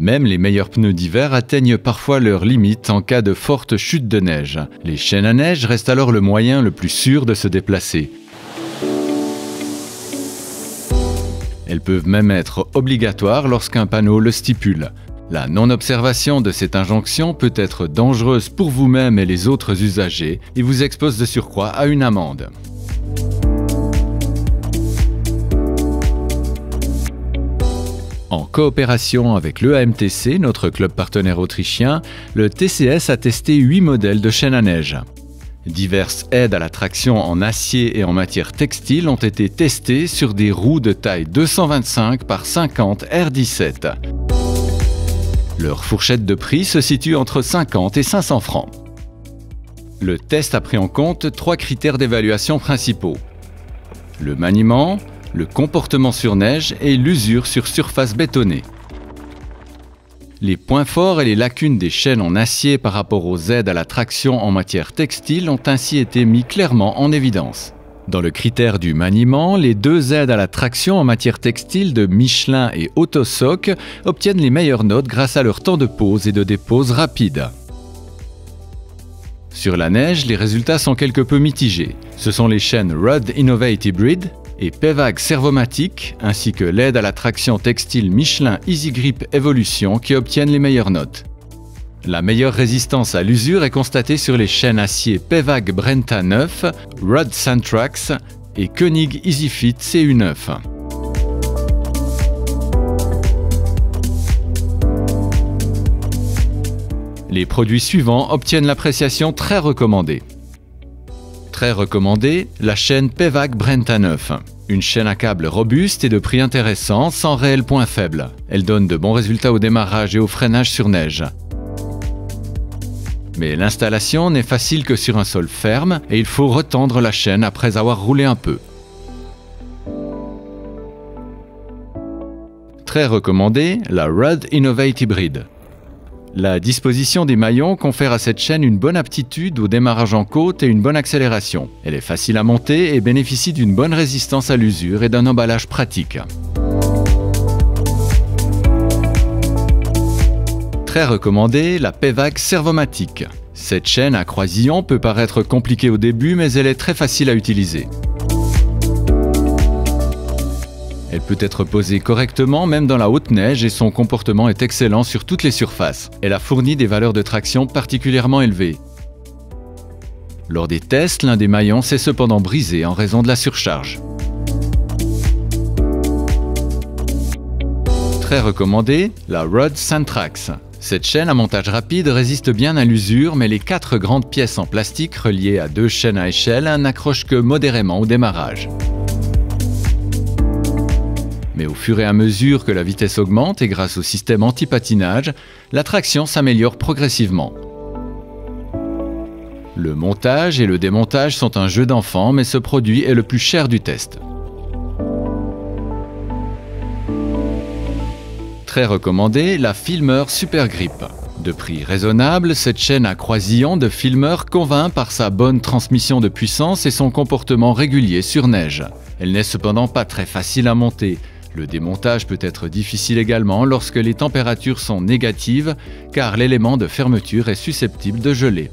Même les meilleurs pneus d'hiver atteignent parfois leurs limites en cas de forte chute de neige. Les chaînes à neige restent alors le moyen le plus sûr de se déplacer. Elles peuvent même être obligatoires lorsqu'un panneau le stipule. La non-observation de cette injonction peut être dangereuse pour vous-même et les autres usagers et vous expose de surcroît à une amende. En coopération avec l'EAMTC, notre club partenaire autrichien, le TCS a testé 8 modèles de chaînes à neige. Diverses aides à la traction en acier et en matière textile ont été testées sur des roues de taille 225 par 50 R17. Leur fourchette de prix se situe entre 50 et 500 francs. Le test a pris en compte 3 critères d'évaluation principaux: le maniement, le comportement sur neige et l'usure sur surface bétonnée. Les points forts et les lacunes des chaînes en acier par rapport aux aides à la traction en matière textile ont ainsi été mis clairement en évidence. Dans le critère du maniement, les 2 aides à la traction en matière textile de Michelin et Autosoc obtiennent les meilleures notes grâce à leur temps de pose et de dépose rapide. Sur la neige, les résultats sont quelque peu mitigés. Ce sont les chaînes Rudd Innovate Hybrid et Pevag Servomatic, ainsi que l'aide à la traction textile Michelin Easy Grip Evolution qui obtiennent les meilleures notes. La meilleure résistance à l'usure est constatée sur les chaînes acier Pevag Brenta 9, Rudd Santrax et Koenig EasyFit CU9. Les produits suivants obtiennent l'appréciation très recommandée. Très recommandée, la chaîne Pevag Brenta 9. Une chaîne à câble robuste et de prix intéressant, sans réel point faible. Elle donne de bons résultats au démarrage et au freinage sur neige. Mais l'installation n'est facile que sur un sol ferme et il faut retendre la chaîne après avoir roulé un peu. Très recommandée, la Rudd Innovate Hybrid. La disposition des maillons confère à cette chaîne une bonne aptitude au démarrage en côte et une bonne accélération. Elle est facile à monter et bénéficie d'une bonne résistance à l'usure et d'un emballage pratique. Très recommandée, la Pevag Servomatic. Cette chaîne à croisillon peut paraître compliquée au début, mais elle est très facile à utiliser. Elle peut être posée correctement même dans la haute neige et son comportement est excellent sur toutes les surfaces. Elle a fourni des valeurs de traction particulièrement élevées. Lors des tests, l'un des maillons s'est cependant brisé en raison de la surcharge. Très recommandée, la Rudd Santrax. Cette chaîne à montage rapide résiste bien à l'usure, mais les 4 grandes pièces en plastique reliées à 2 chaînes à échelle n'accrochent que modérément au démarrage. Mais au fur et à mesure que la vitesse augmente et grâce au système anti-patinage, la traction s'améliore progressivement. Le montage et le démontage sont un jeu d'enfant, mais ce produit est le plus cher du test. Très recommandée, la Filmer Super Grip. De prix raisonnable, cette chaîne à croisillon de Filmer convainc par sa bonne transmission de puissance et son comportement régulier sur neige. Elle n'est cependant pas très facile à monter. Le démontage peut être difficile également lorsque les températures sont négatives, car l'élément de fermeture est susceptible de geler.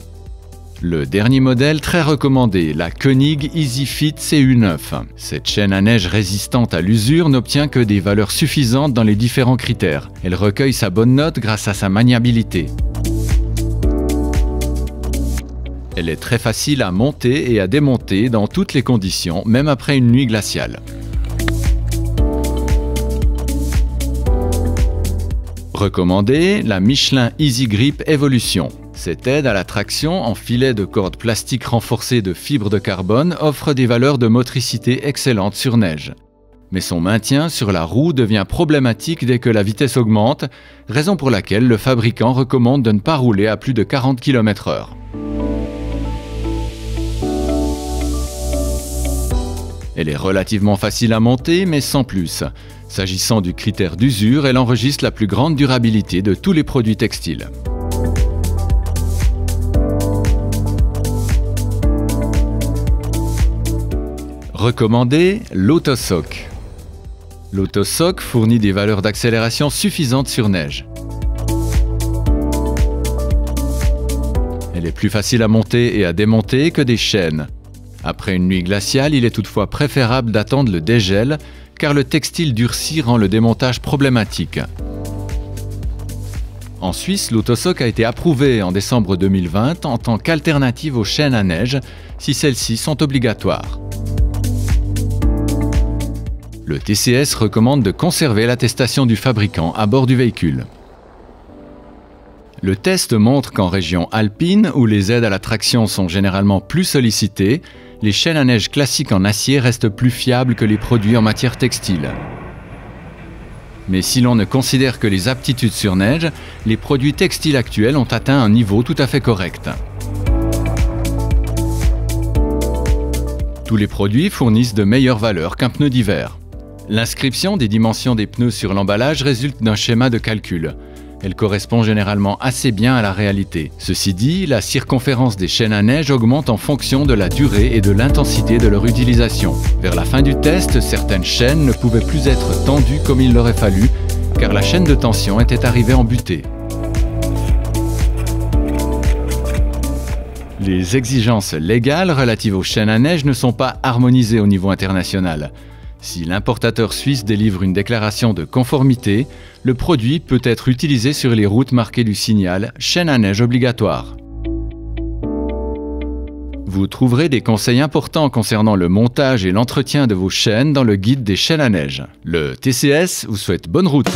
Le dernier modèle très recommandé, la Koenig EasyFit CU9. Cette chaîne à neige résistante à l'usure n'obtient que des valeurs suffisantes dans les différents critères. Elle recueille sa bonne note grâce à sa maniabilité. Elle est très facile à monter et à démonter dans toutes les conditions, même après une nuit glaciale. Recommandée, la Michelin Easy Grip Evolution. Cette aide à la traction en filet de corde plastique renforcé de fibres de carbone offre des valeurs de motricité excellentes sur neige. Mais son maintien sur la roue devient problématique dès que la vitesse augmente, raison pour laquelle le fabricant recommande de ne pas rouler à plus de 40 km/h. Elle est relativement facile à monter, mais sans plus. S'agissant du critère d'usure, elle enregistre la plus grande durabilité de tous les produits textiles. Recommandé, l'Autosoc. L'Autosoc fournit des valeurs d'accélération suffisantes sur neige. Elle est plus facile à monter et à démonter que des chaînes. Après une nuit glaciale, il est toutefois préférable d'attendre le dégel, car le textile durci rend le démontage problématique. En Suisse, l'Autosoc a été approuvé en décembre 2020 en tant qu'alternative aux chaînes à neige, si celles-ci sont obligatoires. Le TCS recommande de conserver l'attestation du fabricant à bord du véhicule. Le test montre qu'en région alpine, où les aides à la traction sont généralement plus sollicitées, les chaînes à neige classiques en acier restent plus fiables que les produits en matière textile. Mais si l'on ne considère que les aptitudes sur neige, les produits textiles actuels ont atteint un niveau tout à fait correct. Tous les produits fournissent de meilleures valeurs qu'un pneu d'hiver. L'inscription des dimensions des pneus sur l'emballage résulte d'un schéma de calcul. Elle correspond généralement assez bien à la réalité. Ceci dit, la circonférence des chaînes à neige augmente en fonction de la durée et de l'intensité de leur utilisation. Vers la fin du test, certaines chaînes ne pouvaient plus être tendues comme il l'aurait fallu, car la chaîne de tension était arrivée en butée. Les exigences légales relatives aux chaînes à neige ne sont pas harmonisées au niveau international. Si l'importateur suisse délivre une déclaration de conformité, le produit peut être utilisé sur les routes marquées du signal « chaîne à neige obligatoire ». Vous trouverez des conseils importants concernant le montage et l'entretien de vos chaînes dans le guide des chaînes à neige. Le TCS vous souhaite bonne route.